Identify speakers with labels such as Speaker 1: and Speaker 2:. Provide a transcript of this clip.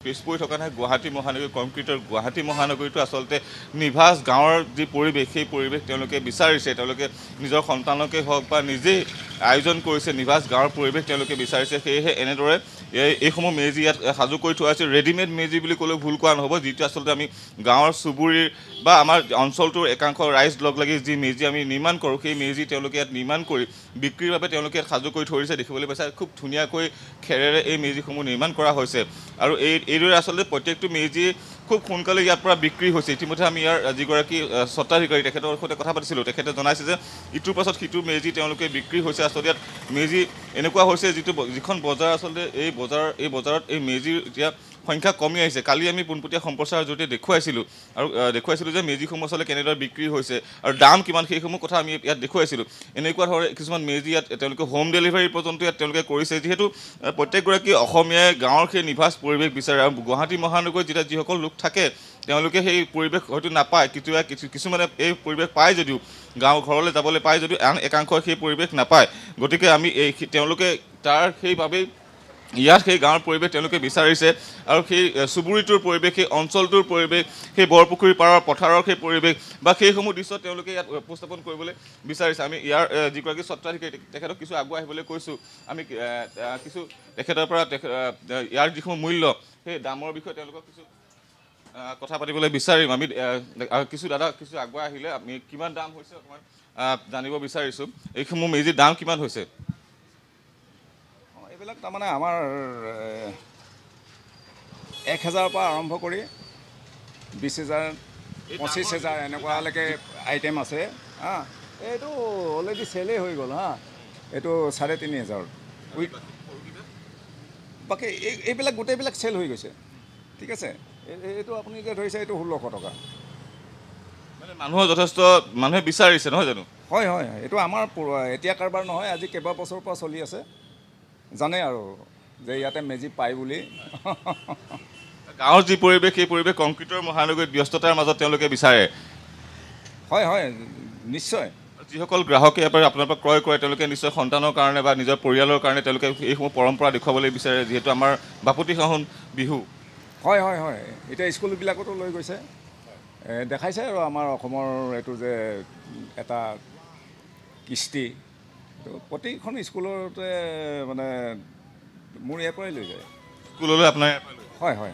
Speaker 1: পিছ পৰি থকা নাই গুৱাহাটী মহানগৰী কংক্ৰিটৰ গুৱাহাটী মহানগৰীটো আচলতে নিভাঁজ গাঁৱৰ যি পৰিৱেশ সেই পৰিৱেশ তেওঁলোকে বিচাৰিছে তেওঁলোকে নিজৰ সন্তানকে হওক বা নিজেই আয়োজন কৰিছে নিভাঁজ গাঁৱৰ পৰিৱেশ তেওঁলোকে বিচাৰিছে সেয়েহে এনেদৰে এইসমূহ মেজি ইয়াত সাজু কৰি থোৱা হৈছে ৰেডিমেড মেজি বুলি ক'লেও ভুল কোৱা নহ'ব যিটো আচলতে আমি গাঁৱৰ চুবুৰীৰ বা আমাৰ অঞ্চলটোৰ একাংশ ৰাইজ লগ লাগি যি মেজি আমি নিৰ্মাণ কৰোঁ সেই মেজি তেওঁলোকে ইয়াত নিৰ্মাণ কৰি বিক্ৰীৰ বাবে তেওঁলোকে ইয়াত সাজু কৰি থৈ দিছে দেখিবলৈ পাইছে খুব ধুনীয়াকৈ খেৰেৰে এই মেজিসমূহ নিৰ্মাণ কৰা হৈছে আৰু এইদৰে আচলতে প্ৰত্যেকটো মেজি খুব সোনকালে ইয়াৰ পৰা বিক্ৰী হৈছে ইতিমধ্যে আমি ইয়াৰ যিগৰাকী স্বত্বাধিকাৰী তেখেতৰ সৈতে কথা পাতিছিলোঁ তেখেতে জনাইছে যে ইটোৰ পাছত সিটো মেজি তেওঁলোকে বিক্ৰী হৈছে আচলতে ইয়াত মেজি এনেকুৱা হৈছে যিখন বজাৰ আচলতে এই বজাৰত এই মেজিৰ এতিয়া সংখ্যা কমি আহিছে কালি আমি পোনপটীয়া সম্প্ৰচাৰৰ জৰিয়তে দেখুৱাইছিলোঁ যে মেজিসমূহ আচলতে কেনেদৰে বিক্ৰী হৈছে আৰু দাম কিমান সেইসমূহ কথা আমি ইয়াত দেখুৱাইছিলোঁ এনেকুৱা ধৰণে কিছুমান মেজি ইয়াত তেওঁলোকে হোম ডেলিভাৰী পৰ্যন্ত ইয়াত তেওঁলোকে কৰিছে যিহেতু প্ৰত্যেকগৰাকী অসমীয়াই গাঁৱৰ সেই নিভাঁজ পৰিৱেশ বিচাৰে আৰু গুৱাহাটী মহানগৰীত যেতিয়া যিসকল লোক থাকে তেওঁলোকে সেই পৰিৱেশ হয়তো নাপায় কিছুমানে এই পৰিৱেশ পায় যদিও গাঁও ঘৰলৈ যাবলৈ পায় যদিও আন একাংশই সেই পৰিৱেশ নাপায় গতিকে আমি তেওঁলোকে তাৰ সেইবাবেই ইয়াত সেই গাঁৱৰ পৰিৱেশ তেওঁলোকে বিচাৰিছে আৰু সেই চুবুৰীটোৰ পৰিৱেশ সেই অঞ্চলটোৰ পৰিৱেশ সেই বৰপুখুৰী পাৰৰ পথাৰৰ সেই পৰিৱেশ বা সেইসমূহ দৃশ্য তেওঁলোকে ইয়াত উপস্থাপন কৰিবলৈ বিচাৰিছে আমি ইয়াৰ যিগৰাকী স্বত্বাধিকাৰী তেখেতক কিছু আগুৱাই আহিবলৈ কৈছোঁ আমি কিছু তেখেতৰ পৰা ইয়াৰ যিসমূহ মূল্য সেই দামৰ বিষয়ে তেওঁলোকক কিছু কথা পাতিবলৈ বিচাৰিম আমি কিছু আগুৱাই আহিলে আমি কিমান দাম হৈছে অকণমান জানিব বিচাৰিছোঁ এইসমূহ মেজিৰ দাম কিমান হৈছে
Speaker 2: এইবিলাক তাৰমানে আমাৰ 1,000 পৰা আৰম্ভ কৰি 20,000 25,000 এনেকুৱালৈকে আইটেম আছে হা এইটো অলৰেডি চেলেই হৈ গ'ল হা এইটো 3,500 বাকী এইবিলাক গোটেইবিলাক চেল হৈ গৈছে ঠিক আছে এইটো আপুনি যে ধৰিছে এইটো 1,600 টকা
Speaker 1: মানে মানুহে বিচাৰিছে নহয় জানো
Speaker 2: হয় হয় এইটো আমাৰ এতিয়া কাৰবাৰ নহয় আজি কেইবা বছৰৰ পৰা চলি আছে জানে আৰু যে ইয়াতে মেজি পায় বুলি
Speaker 1: গাঁৱৰ যি পৰিৱেশ সেই পৰিৱেশ কংক্ৰিটৰ মহানগৰীত ব্যস্ততাৰ মাজত তেওঁলোকে বিচাৰে
Speaker 2: হয় হয় নিশ্চয়
Speaker 1: যিসকল গ্ৰাহকে আপোনাৰ পৰা ক্ৰয় কৰে তেওঁলোকে নিশ্চয় সন্তানৰ কাৰণে বা নিজৰ পৰিয়ালৰ কাৰণে তেওঁলোকে এইসমূহ পৰম্পৰা দেখুৱাবলৈ বিচাৰে যিহেতু আমাৰ বাপতিসাহোন বিহু
Speaker 2: হয় হয় হয় এতিয়া স্কুলবিলাকতো লৈ গৈছে দেখাইছে আৰু আমাৰ অসমৰ এইটো যে এটা কৃষ্টি প্ৰতিখন স্কুলতে মানে মোৰ ইয়াৰ পৰাই লৈ যায়
Speaker 1: স্কুললৈ আপোনাৰ
Speaker 2: হয় হয়